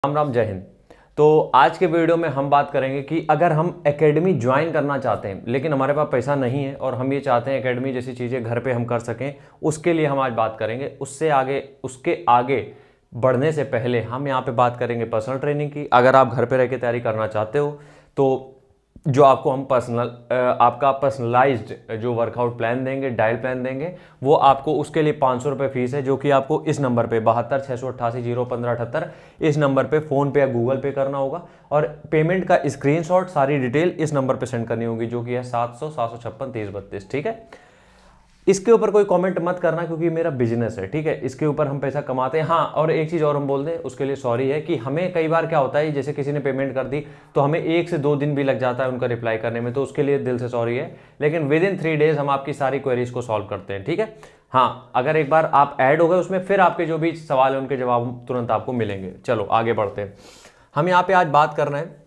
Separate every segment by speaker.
Speaker 1: राम राम, जय हिंद। तो आज के वीडियो में हम बात करेंगे कि अगर हम एकेडमी ज्वाइन करना चाहते हैं लेकिन हमारे पास पैसा नहीं है और हम ये चाहते हैं एकेडमी जैसी चीज़ें घर पे हम कर सकें, उसके लिए हम आज बात करेंगे। उसके आगे बढ़ने से पहले हम यहाँ पे बात करेंगे पर्सनल ट्रेनिंग की। अगर आप घर पे रह के तैयारी करना चाहते हो तो जो आपको हम आपका पर्सनलाइज्ड जो वर्कआउट प्लान देंगे, डाइट प्लान देंगे, वो आपको उसके लिए 500 रुपये फीस है, जो कि आपको इस नंबर पे 72 688 01578 इस नंबर पे फ़ोन पे या गूगल पे करना होगा और पेमेंट का स्क्रीनशॉट सारी डिटेल इस नंबर पे सेंड करनी होगी, जो कि है 700 756 30 32। ठीक है, इसके ऊपर कोई कमेंट मत करना क्योंकि मेरा बिजनेस है। ठीक है, इसके ऊपर हम पैसा कमाते हैं। हाँ, और एक चीज़ और हम बोल दें उसके लिए सॉरी है कि हमें कई बार क्या होता है, जैसे किसी ने पेमेंट कर दी तो हमें 1 से 2 दिन भी लग जाता है उनका रिप्लाई करने में, तो उसके लिए दिल से सॉरी है। लेकिन विद इन 3 डेज हम आपकी सारी क्वेरीज को सॉल्व करते हैं। ठीक है, हाँ, अगर एक बार आप ऐड हो गए उसमें, फिर आपके जो भी सवाल है उनके जवाब तुरंत आपको मिलेंगे। चलो आगे बढ़ते हैं। हम यहाँ पे आज बात कर रहे हैं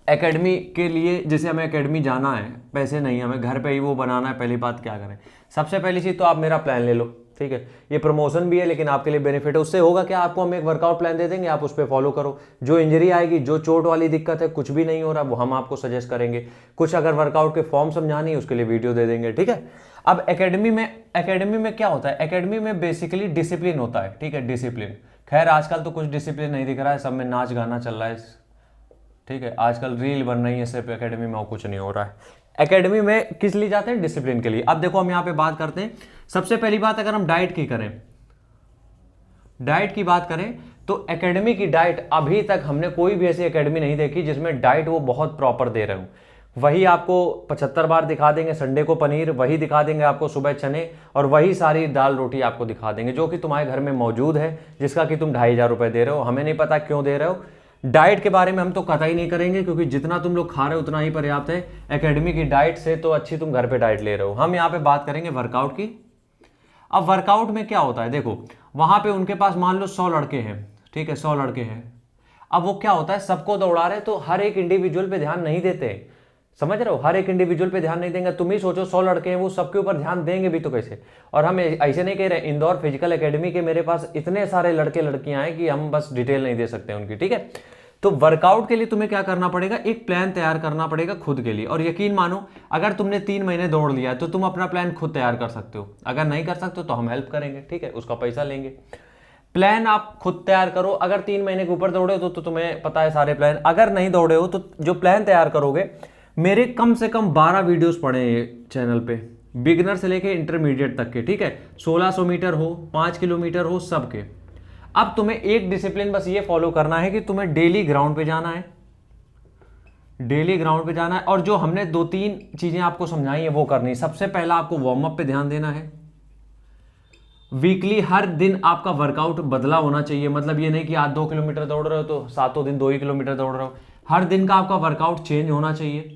Speaker 1: एकेडमी के लिए। जैसे हमें एकेडमी जाना है, पैसे नहीं, हमें घर पे ही वो बनाना है। पहली बात क्या करें, सबसे पहली चीज़ तो आप मेरा प्लान ले लो। ठीक है, ये प्रमोशन भी है लेकिन आपके लिए बेनिफिट है। उससे होगा क्या, आपको हम एक वर्कआउट प्लान दे देंगे, आप उस पर फॉलो करो। जो इंजरी आएगी, जो चोट वाली दिक्कत है, कुछ भी नहीं हो रहा, वो हम आपको सजेस्ट करेंगे। कुछ अगर वर्कआउट के फॉर्म समझानी है उसके लिए वीडियो दे देंगे। ठीक है, अब एकेडमी में क्या होता है, एकेडमी में बेसिकली डिसिप्लिन होता है। ठीक है, डिसिप्लिन, खैर आजकल तो कुछ डिसिप्लिन नहीं दिख रहा है, सब में नाच गाना चल रहा है। ठीक है, आजकल रील बन रही है, सिर्फ एकेडमी में और कुछ नहीं हो रहा है। एकेडमी में किस लिए जाते हैं, डिसिप्लिन के लिए। अब देखो हम यहाँ पे बात करते हैं। सबसे पहली बात, अगर हम डाइट की बात करें तो एकेडमी की डाइट, अभी तक हमने कोई भी ऐसी एकेडमी नहीं देखी जिसमें डाइट वो बहुत प्रॉपर दे रहे हो। वही आपको 75 बार दिखा देंगे, संडे को पनीर, वही दिखा देंगे आपको सुबह चने, और वही सारी दाल रोटी आपको दिखा देंगे जो कि तुम्हारे घर में मौजूद है, जिसका कि तुम 2500 रुपये दे रहे हो। हमें नहीं पता क्यों दे रहे हो। डाइट के बारे में हम तो कतई नहीं करेंगे क्योंकि जितना तुम लोग खा रहे हो उतना ही पर्याप्त है। एकेडमी की डाइट से तो अच्छी तुम घर पे डाइट ले रहे हो। हम यहाँ पे बात करेंगे वर्कआउट की। अब वर्कआउट में क्या होता है, देखो वहां पे उनके पास मान लो 100 लड़के हैं। ठीक है, 100 लड़के हैं। अब वो क्या होता है, सबको दौड़ा रहे तो हर एक इंडिविजुअल पे ध्यान नहीं देते। समझ रहे हो, हर एक इंडिविजुअल पे ध्यान नहीं देंगे। तुम ही सोचो 100 लड़के हैं, वो सबके ऊपर ध्यान देंगे भी तो कैसे। और हम ऐसे नहीं कह रहे, इंदौर फिजिकल एकेडमी के मेरे पास इतने सारे लड़के लड़कियां हैं कि हम बस डिटेल नहीं दे सकते उनकी। ठीक है, तो वर्कआउट के लिए तुम्हें क्या करना पड़ेगा, एक प्लान तैयार करना पड़ेगा खुद के लिए। और यकीन मानो, अगर तुमने 3 महीने दौड़ लिया है तो तुम अपना प्लान खुद तैयार कर सकते हो। अगर नहीं कर सकते हो तो हम हेल्प करेंगे। ठीक है, उसका पैसा लेंगे। प्लान आप खुद तैयार करो। अगर 3 महीने के ऊपर दौड़े हो तो तुम्हें पता है सारे प्लान। अगर नहीं दौड़े हो तो जो प्लान तैयार करोगे, मेरे कम से कम 12 वीडियोस पड़े हैं ये चैनल पे, बिगिनर से लेके इंटरमीडिएट तक के। ठीक है, 1600 मीटर हो, 5 किलोमीटर हो, सबके। अब तुम्हें एक डिसिप्लिन बस ये फॉलो करना है कि तुम्हें डेली ग्राउंड पे जाना है, डेली ग्राउंड पे जाना है। और जो हमने 2-3 चीजें आपको समझाई है वो करनी है। सबसे पहला आपको वार्म अप पे ध्यान देना है। वीकली हर दिन आपका वर्कआउट बदला होना चाहिए। मतलब ये नहीं कि आज 2 किलोमीटर दौड़ रहे हो तो 7 दिन 2 ही किलोमीटर दौड़ रहे हो। हर दिन का आपका वर्कआउट चेंज होना चाहिए।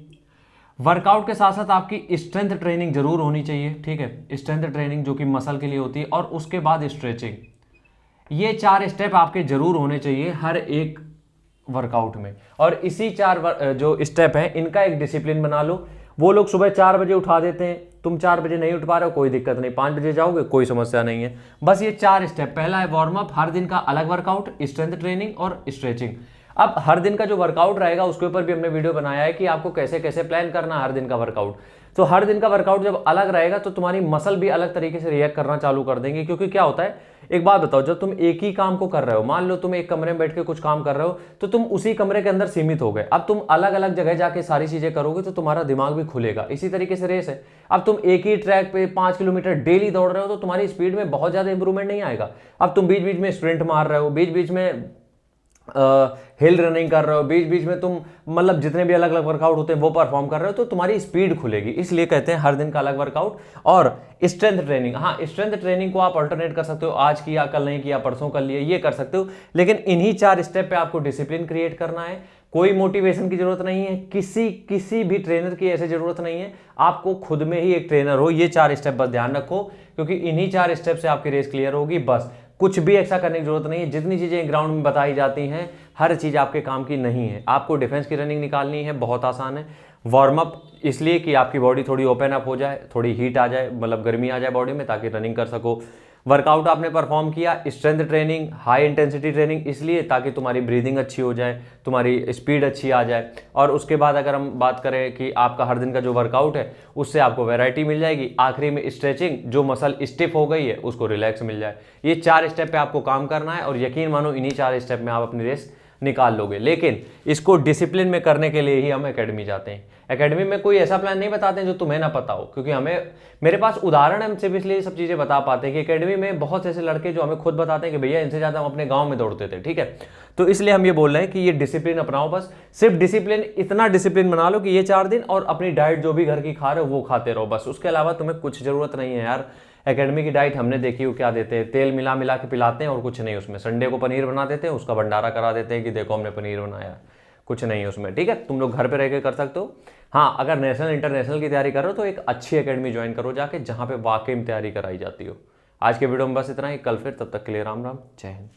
Speaker 1: वर्कआउट के साथ साथ आपकी स्ट्रेंथ ट्रेनिंग जरूर होनी चाहिए। ठीक है, स्ट्रेंथ ट्रेनिंग जो कि मसल के लिए होती है, और उसके बाद स्ट्रेचिंग। ये 4 स्टेप आपके जरूर होने चाहिए हर एक वर्कआउट में। और इसी 4 जो स्टेप हैं इनका एक डिसिप्लिन बना लो। वो लोग सुबह 4 बजे उठा देते हैं, तुम 4 बजे नहीं उठ पा रहे हो, कोई दिक्कत नहीं, 5 बजे जाओगे, कोई समस्या नहीं है। बस ये 4 स्टेप, पहला है वार्म अप, हर दिन का अलग वर्कआउट, स्ट्रेंथ ट्रेनिंग और स्ट्रेचिंग। अब हर दिन का जो वर्कआउट रहेगा उसके ऊपर भी हमने वीडियो बनाया है कि आपको कैसे कैसे प्लान करना है हर दिन का वर्कआउट। तो हर दिन का वर्कआउट जब अलग रहेगा तो तुम्हारी मसल भी अलग तरीके से रिएक्ट करना चालू कर देंगे। क्योंकि क्या होता है, एक बात बताओ, जब तुम एक ही काम को कर रहे हो, मान लो तुम एक कमरे में बैठ के कुछ काम कर रहे हो तो तुम उसी कमरे के अंदर सीमित हो गए। अब तुम अलग अलग जगह जाके सारी चीजें करोगे तो तुम्हारा दिमाग भी खुलेगा। इसी तरीके से रेस है। अब तुम एक ही ट्रैक पे 5 किलोमीटर डेली दौड़ रहे हो तो तुम्हारी स्पीड में बहुत ज्यादा इंप्रूवमेंट नहीं आएगा। अब तुम बीच बीच में स्प्रिंट मार रहे हो, बीच बीच में हिल रनिंग कर रहे हो, बीच बीच में तुम मतलब जितने भी अलग अलग वर्कआउट होते हैं वो परफॉर्म कर रहे हो, तो तुम्हारी स्पीड खुलेगी। इसलिए कहते हैं हर दिन का अलग वर्कआउट। और स्ट्रेंथ ट्रेनिंग, हाँ, स्ट्रेंथ ट्रेनिंग को आप अल्टरनेट कर सकते हो, आज किया कल नहीं किया, परसों कर लिए, ये कर सकते हो। लेकिन इन्हीं 4 स्टेप पे आपको डिसिप्लिन क्रिएट करना है। कोई मोटिवेशन की जरूरत नहीं है, किसी भी ट्रेनर की ऐसे जरूरत नहीं है। आपको खुद में ही एक ट्रेनर हो। ये 4 स्टेप बस ध्यान रखो, क्योंकि इन्हीं 4 स्टेप से आपकी रेस क्लियर होगी। बस कुछ भी एक्स्ट्रा करने की जरूरत नहीं है। जितनी चीजें ग्राउंड में बताई जाती हैं हर चीज आपके काम की नहीं है। आपको डिफेंस की रनिंग निकालनी है, बहुत आसान है। वार्म अप इसलिए कि आपकी बॉडी थोड़ी ओपन अप हो जाए, थोड़ी हीट आ जाए, मतलब गर्मी आ जाए बॉडी में, ताकि रनिंग कर सको। वर्कआउट आपने परफॉर्म किया, strength training, high intensity training, इसलिए ताकि तुम्हारी ब्रीदिंग अच्छी हो जाए, तुम्हारी स्पीड अच्छी आ जाए। और उसके बाद अगर हम बात करें कि आपका हर दिन का जो वर्कआउट है उससे आपको वैरायटी मिल जाएगी। आखिरी में स्ट्रेचिंग, जो मसल स्टिफ हो गई है उसको रिलैक्स मिल जाए। ये 4 स्टेप पे आपको काम करना है और यकीन मानो इन्हीं 4 स्टेप में आप अपनी रेस निकाल लोगे। लेकिन इसको डिसिप्लिन में करने के लिए ही हम एकेडमी जाते हैं। एकेडमी में कोई ऐसा प्लान नहीं बताते हैं जो तुम्हें ना पता हो, क्योंकि हमें, मेरे पास उदाहरण हम सिर्फ इसलिए सब चीज़ें बता पाते हैं कि एकेडमी में बहुत ऐसे लड़के जो हमें खुद बताते हैं कि भैया इनसे ज़्यादा हम अपने गांव में दौड़ते थे, ठीक है। तो इसलिए हम ये बोल रहे हैं कि ये डिसिप्लिन अपनाओ, बस सिर्फ डिसिप्लिन, इतना डिसिप्लिन बना लो कि ये 4 दिन और अपनी डाइट जो भी घर की खा रहे हो वो खाते रहो, बस। उसके अलावा तुम्हें कुछ जरूरत नहीं है यार। एकेडमी की डाइट हमने देखी हो क्या देते हैं, तेल मिला मिला के पिलाते हैं और कुछ नहीं उसमें। संडे को पनीर बना देते हैं, उसका भंडारा करा देते हैं कि देखो हमने पनीर बनाया, कुछ नहीं उसमें, ठीक है। तुम लोग घर पे रह के कर सकते हो। हाँ, अगर नेशनल इंटरनेशनल की तैयारी कर रहे हो तो एक अच्छी एकेडमी ज्वाइन करो जाके, जहाँ पे वाकई में तैयारी कराई जाती हो। आज के वीडियो में बस इतना ही, कल फिर, तब तक के लिए राम राम, जय हिंद।